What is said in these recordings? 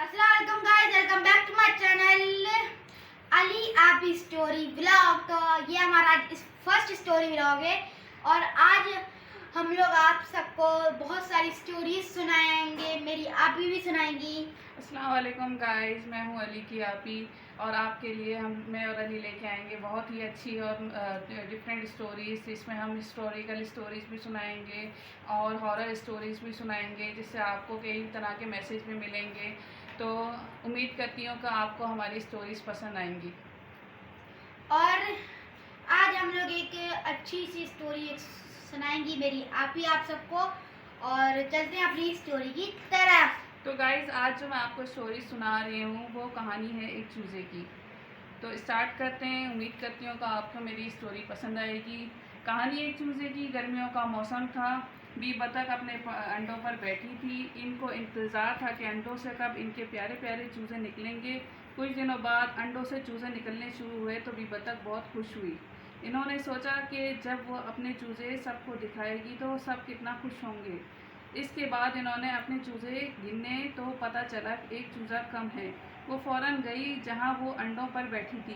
अस्सलाम guys, welcome back to my channel Ali Aapi story vlog. तो ये हमारा फर्स्ट स्टोरी व्लॉग है और आज हम लोग आप सबको बहुत सारी स्टोरीज सुनाएंगे। मेरी आपी भी सुनाएंगी। अस्सलाम वालेकुम गाइस, मैं हूँ अली की आपी और आपके लिए मैं और अली लेके आएंगे बहुत ही अच्छी और डिफरेंट स्टोरीज। इसमें हम हिस्टोरिकल स्टोरीज भी सुनाएंगे और हॉरर स्टोरीज भी सुनाएंगे, जिससे आपको कई तरह के मैसेज भी मिलेंगे। तो उम्मीद करती हूँ कि आपको हमारी स्टोरीज पसंद आएंगी। और आज हम लोग एक अच्छी सी स्टोरी सुनाएंगी मेरी आपी आप सबको, और चलते हैं अपनी स्टोरी की तरफ। तो गाइस, आज जो मैं आपको स्टोरी सुना रही हूँ वो कहानी है एक चूज़े की। तो स्टार्ट करते हैं। उम्मीद करती हूँ कि आपको मेरी स्टोरी पसंद आएगी। कहानी एक चूज़े की। गर्मियों का मौसम था। बी बतख अपने अंडों पर बैठी थी। इनको इंतज़ार था कि अंडों से कब इनके प्यारे प्यारे चूज़े निकलेंगे। कुछ दिनों बाद अंडों से चूज़े निकलने शुरू हुए तो बी बतख बहुत खुश हुई। इन्होंने सोचा कि जब वो अपने चूज़े सबको दिखाएगी तो सब कितना खुश होंगे। इसके बाद इन्होंने अपने चूज़े गिने तो पता चला कि एक चूज़ा कम है। वो फ़ौरन गई जहाँ वो अंडों पर बैठी थी।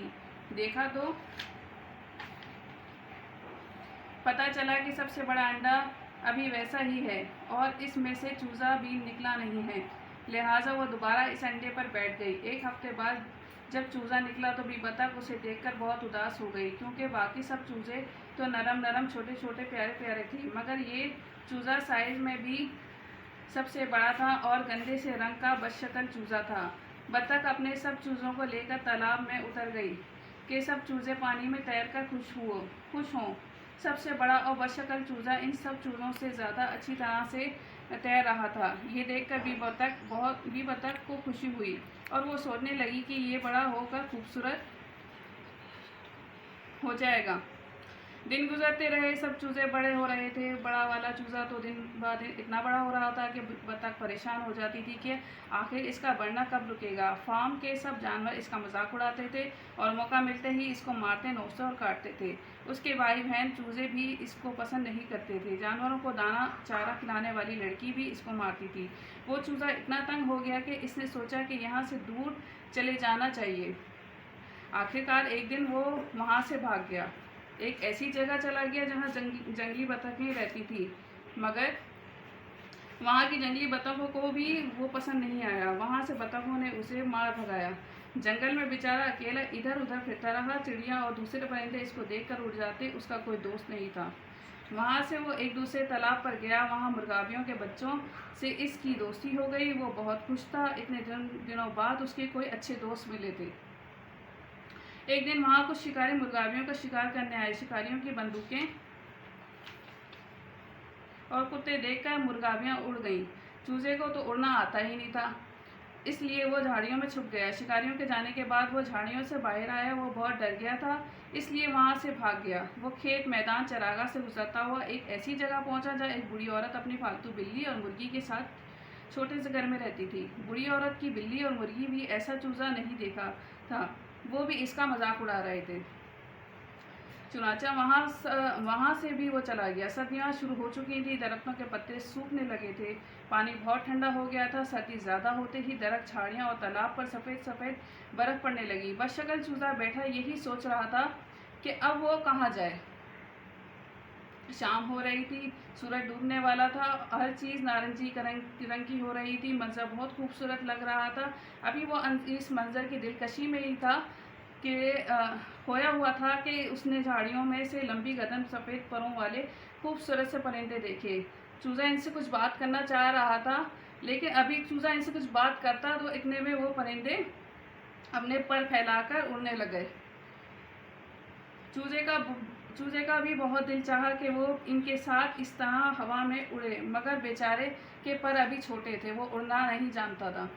देखा तो पता चला कि सबसे बड़ा अंडा अभी वैसा ही है और इसमें से चूज़ा भी निकला नहीं है। लिहाजा वो दोबारा इस अंडे पर बैठ गई। एक हफ्ते बाद जब चूज़ा निकला तो बी बतख उसे देखकर बहुत उदास हो गई, क्योंकि बाकी सब चूज़े तो नरम नरम छोटे छोटे प्यारे प्यारे थे, मगर ये चूज़ा साइज में भी सबसे बड़ा था और गंदे से रंग का बदशक्ल चूज़ा था। बतख अपने सब चूज़ों को लेकर तालाब में उतर गई कि सब चूज़े पानी में तैरकर खुश हों। सबसे बड़ा और बदशक्ल चूज़ा इन सब चूज़ों से ज़्यादा अच्छी तरह से तैर रहा था। ये देखकर बी बतख को खुशी हुई और वो सोचने लगी कि ये बड़ा होकर खूबसूरत हो जाएगा। दिन गुजरते रहे, सब चूज़े बड़े हो रहे थे। बड़ा वाला चूज़ा तो दिन बाद दिन इतना बड़ा हो रहा था कि बतख परेशान हो जाती थी कि आखिर इसका बढ़ना कब रुकेगा। फार्म के सब जानवर इसका मजाक उड़ाते थे और मौका मिलते ही इसको मारते, नोचते और काटते थे। उसके भाई बहन चूज़े भी इसको पसंद नहीं करते थे। जानवरों को दाना चारा खिलाने वाली लड़की भी इसको मारती थी। वो चूज़ा इतना तंग हो गया कि इसने सोचा कि यहाँ से दूर चले जाना चाहिए। आखिरकार एक दिन वो वहाँ से भाग गया। एक ऐसी जगह चला गया जहाँ जंगली बतखें रहती थी, मगर वहाँ की जंगली बतखों को भी वो पसंद नहीं आया। वहाँ से बतखों ने उसे मार भगाया। जंगल में बेचारा अकेला इधर उधर फिरता रहा। चिड़िया और दूसरे परिंदे इसको देखकर उड़ जाते, उसका कोई दोस्त नहीं था। वहाँ से वो एक दूसरे तालाब पर गया। वहाँ मुर्गाबियों के बच्चों से इसकी दोस्ती हो गई। वो बहुत खुश था। इतने दिनों बाद उसके कोई अच्छे दोस्त मिले थे। एक दिन वहाँ कुछ शिकारी मुर्गाबियों का शिकार करने आए। शिकारियों की बंदूकें और कुत्ते देखकर मुर्गाबियाँ उड़ गईं। चूजे को तो उड़ना आता ही नहीं था, इसलिए वो झाड़ियों में छुप गया। शिकारियों के जाने के बाद वो झाड़ियों से बाहर आया। वो बहुत डर गया था, इसलिए वहाँ से भाग गया। वो खेत, मैदान, चरागाह से गुजरता हुआ एक ऐसी जगह पहुँचा जहाँ एक बूढ़ी औरत अपनी पालतू बिल्ली और मुर्गी के साथ छोटे से घर में रहती थी। बूढ़ी औरत की बिल्ली और मुर्गी भी ऐसा चूजा नहीं देखा था। वो भी इसका मजाक उड़ा रहे थे। चुनाचा वहाँ से भी वो चला गया। सर्दियाँ शुरू हो चुकी थी। दरख्तों के पत्ते सूखने लगे थे। पानी बहुत ठंडा हो गया था। सर्दी ज़्यादा होते ही दरख्त, झाड़ियाँ और तालाब पर सफ़ेद सफ़ेद बर्फ़ पड़ने लगी। बदशक्ल चूज़ा बैठा यही सोच रहा था कि अब वो कहाँ जाए। शाम हो रही थी, सूरज डूबने वाला था। हर चीज़ नारंगी रंग की हो रही थी। मंजर बहुत खूबसूरत लग रहा था। अभी वो इस मंजर की दिलकशी में ही था कि खोया हुआ था कि उसने झाड़ियों में से लंबी गर्दन, सफ़ेद परों वाले खूबसूरत से परिंदे देखे। चूज़ा इनसे कुछ बात करना चाह रहा था, लेकिन अभी चूज़ा इनसे कुछ बात करता तो इतने में वो परिंदे अपने पर फैलाकर उड़ने लगे। चूजे का भी बहुत दिल चाहा कि वो इनके साथ इस तरह हवा में उड़े, मगर बेचारे के पर अभी छोटे थे। वो उड़ना नहीं जानता था।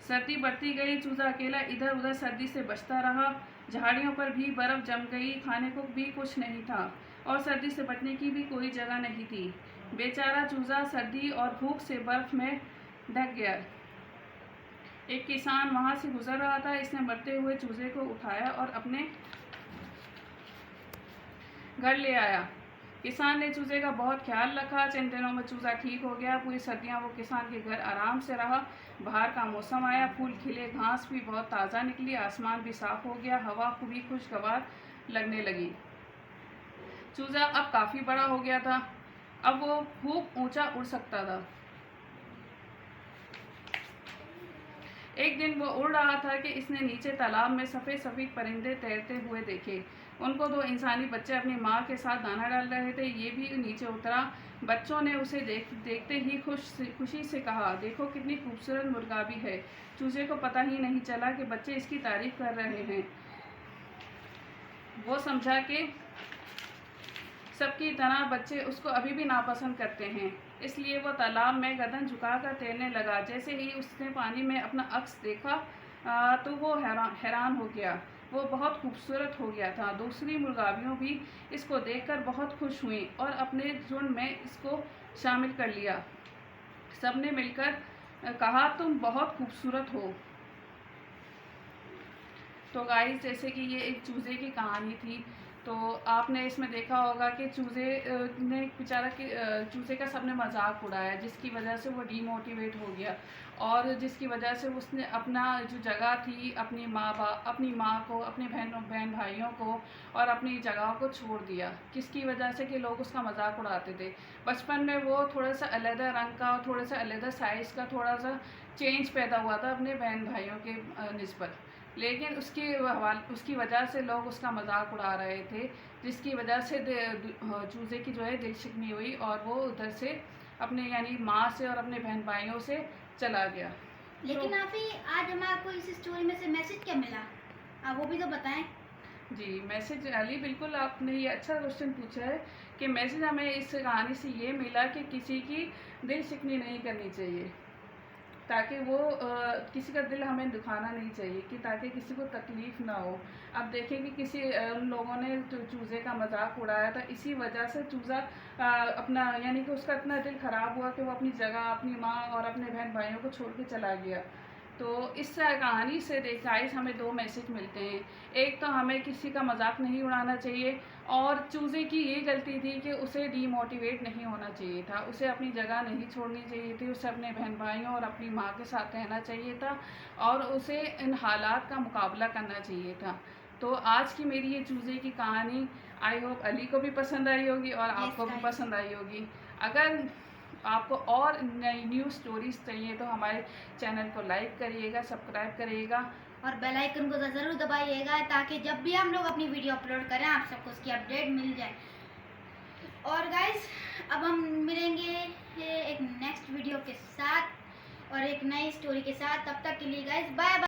सर्दी बढ़ती गई। चूजा अकेला इधर उधर सर्दी से बचता रहा। झाड़ियों पर भी बर्फ जम गई। खाने को भी कुछ नहीं था और सर्दी से बचने की भी कोई जगह नहीं थी। बेचारा चूजा सर्दी और भूख से बर्फ में ढक गया। एक किसान वहां से गुजर रहा था। इसने मरते हुए चूजे को उठाया और अपने घर ले आया। किसान ने चूजे का बहुत ख्याल रखा। चंद दिनों में चूजा ठीक हो गया। पूरी सर्दियाँ वो किसान के घर आराम से रहा। बाहर का मौसम आया, फूल खिले, घास भी बहुत ताज़ा निकली, आसमान भी साफ हो गया, हवा भी खुशगवार लगने लगी। चूजा अब काफ़ी बड़ा हो गया था। अब वो खूब ऊंचा उड़ सकता था। एक दिन वो उड़ रहा था कि इसने नीचे तालाब में सफ़ेद सफ़ेद परिंदे तैरते हुए देखे। उनको दो इंसानी बच्चे अपनी माँ के साथ दाना डाल रहे थे। ये भी नीचे उतरा। बच्चों ने उसे देखते ही खुशी से कहा, देखो कितनी खूबसूरत मुर्गाबी है। चूजे को पता ही नहीं चला कि बच्चे इसकी तारीफ कर रहे हैं। वो समझा कि सबकी तरह बच्चे उसको अभी भी नापसंद करते हैं, इसलिए वो तालाब में गर्दन झुकाकर तैरने लगा। जैसे ही उसने पानी में अपना अक्स देखा तो वो हैरान हो गया। वो बहुत खूबसूरत हो गया था। दूसरी मुर्गाबियों भी इसको देखकर बहुत खुश हुई और अपने झुंड में इसको शामिल कर लिया। सबने मिलकर कहा, तुम बहुत खूबसूरत हो। तो गाइस, जैसे कि ये एक चूज़े की कहानी थी, तो आपने इसमें देखा होगा कि चूज़े ने बेचारा कि चूज़े का सबने मजाक उड़ाया, जिसकी वजह से वो डीमोटिवेट हो गया और जिसकी वजह से उसने अपना जो जगह थी, अपनी माँ को, अपने बहन भाइयों को और अपनी जगह को छोड़ दिया। किसकी वजह से? कि लोग उसका मजाक उड़ाते थे। बचपन में वो थोड़ा सा अलग रंग का और थोड़ा सा अलग साइज़ का थोड़ा सा चेंज पैदा हुआ था अपने बहन भाइयों के निस्बत, लेकिन उसकी वजह से लोग उसका मजाक उड़ा रहे थे, जिसकी वजह से चूज़े की जो है दिल शिकनी हुई और वो उधर से अपने यानी माँ से और अपने बहन भाइयों से चला गया। लेकिन आफी, आज हमारे इस स्टोरी में से मैसेज क्या मिला, आप वो भी तो बताएं। जी, मैसेज अली, बिल्कुल आपने ये अच्छा क्वेश्चन पूछा है कि मैसेज हमें इस कहानी से ये मिला कि किसी की दिल शिकनी नहीं करनी चाहिए, ताकि वो किसी का दिल हमें दुखाना नहीं चाहिए, कि ताकि किसी को तकलीफ़ ना हो। अब देखें कि किसी उन लोगों ने चूज़े का मजाक उड़ाया था, इसी वजह से चूज़ा अपना यानी कि उसका इतना दिल ख़राब हुआ कि वो अपनी जगह, अपनी माँ और अपने बहन भाइयों को छोड़ के चला गया। तो इस कहानी से गाइस हमें दो मैसेज मिलते हैं। एक तो हमें किसी का मजाक नहीं उड़ाना चाहिए, और चूज़े की ये गलती थी कि उसे डीमोटिवेट नहीं होना चाहिए था, उसे अपनी जगह नहीं छोड़नी चाहिए थी, उसे अपने बहन भाइयों और अपनी माँ के साथ रहना चाहिए था और उसे इन हालात का मुकाबला करना चाहिए था। तो आज की मेरी ये चूज़े की कहानी आई होप अली को भी पसंद आई होगी और आपको भी पसंद आई होगी। अगर आपको और नई न्यू स्टोरीज़ चाहिए तो हमारे चैनल को लाइक करिएगा, सब्सक्राइब करिएगा और बेल आइकन को ज़रूर दबाइएगा, ताकि जब भी हम लोग अपनी वीडियो अपलोड करें आप सबको उसकी अपडेट मिल जाए। और गाइस, अब हम मिलेंगे एक नेक्स्ट वीडियो के साथ और एक नई स्टोरी के साथ। तब तक के लिए गाइस बाय बाय।